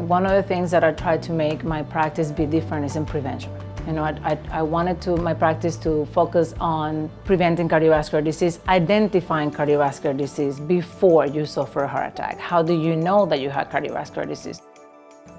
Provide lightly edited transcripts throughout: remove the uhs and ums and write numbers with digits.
One of the things that I try to make my practice be different is in prevention. I wanted my practice to focus on preventing cardiovascular disease, identifying cardiovascular disease before you suffer a heart attack. How do you know that you have cardiovascular disease?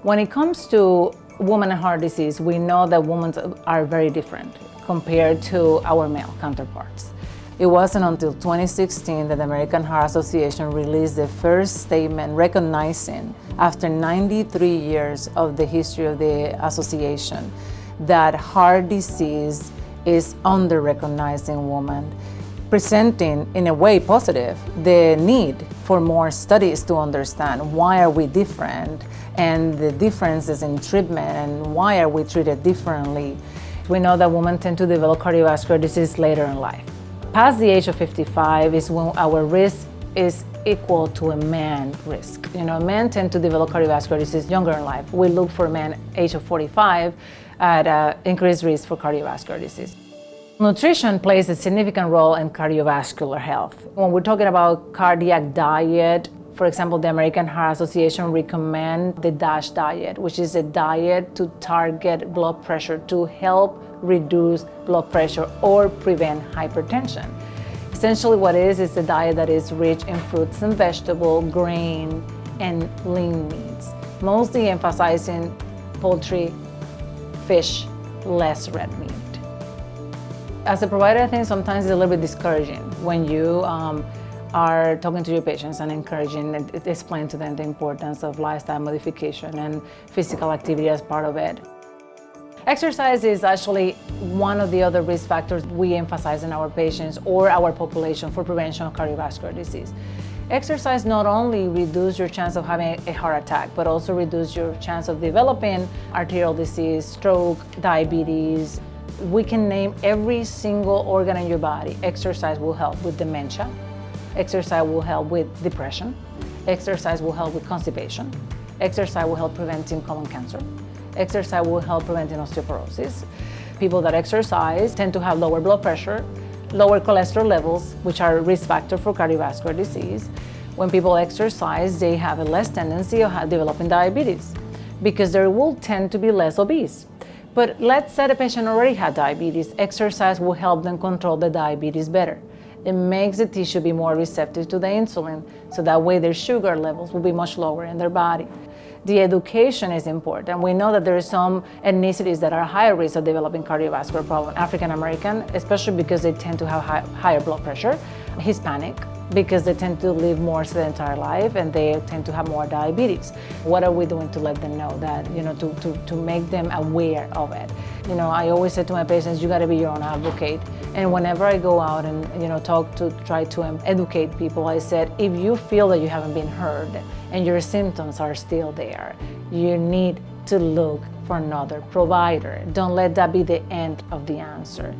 When it comes to women and heart disease, we know that women are very different compared to our male counterparts. It wasn't until 2016 that the American Heart Association released the first statement recognizing, after 93 years of the history of the association, that heart disease is under-recognized in women, presenting, in a way positive, the need for more studies to understand why are we different and the differences in treatment and why are we treated differently. We know that women tend to develop cardiovascular disease later in life. Past the age of 55 is when our risk is equal to a man risk. Men tend to develop cardiovascular disease younger in life. We look for men age of 45 at increased risk for cardiovascular disease. Nutrition plays a significant role in cardiovascular health. When we're talking about cardiac diet, for example, the American Heart Association recommends the DASH diet, which is a diet to target blood pressure to help reduce blood pressure or prevent hypertension. Essentially what it is a diet that is rich in fruits and vegetables, grain, and lean meats, mostly emphasizing poultry, fish, less red meat. As a provider, I think sometimes it's a little bit discouraging when you are talking to your patients and encouraging and explain to them the importance of lifestyle modification and physical activity as part of it. Exercise is actually one of the other risk factors we emphasize in our patients or our population for prevention of cardiovascular disease. Exercise not only reduces your chance of having a heart attack, but also reduces your chance of developing arterial disease, stroke, diabetes. We can name every single organ in your body. Exercise will help with dementia. Exercise will help with depression. Exercise will help with constipation. Exercise will help preventing colon cancer. Exercise will help preventing osteoporosis. People that exercise tend to have lower blood pressure, lower cholesterol levels, which are risk factors for cardiovascular disease. When people exercise, they have a less tendency of developing diabetes because they will tend to be less obese. But let's say the patient already had diabetes. Exercise will help them control the diabetes better. It makes the tissue be more receptive to the insulin, so that way their sugar levels will be much lower in their body. The education is important. We know that there are some ethnicities that are higher risk of developing cardiovascular problems. African American, especially because they tend to have higher blood pressure. Hispanic, because they tend to live more sedentary life and they tend to have more diabetes. What are we doing to let them know that, to make them aware of it? I always say to my patients, you gotta be your own advocate. And whenever I go out and, try to educate people, I said, if you feel that you haven't been heard and your symptoms are still there, you need to look for another provider. Don't let that be the end of the answer.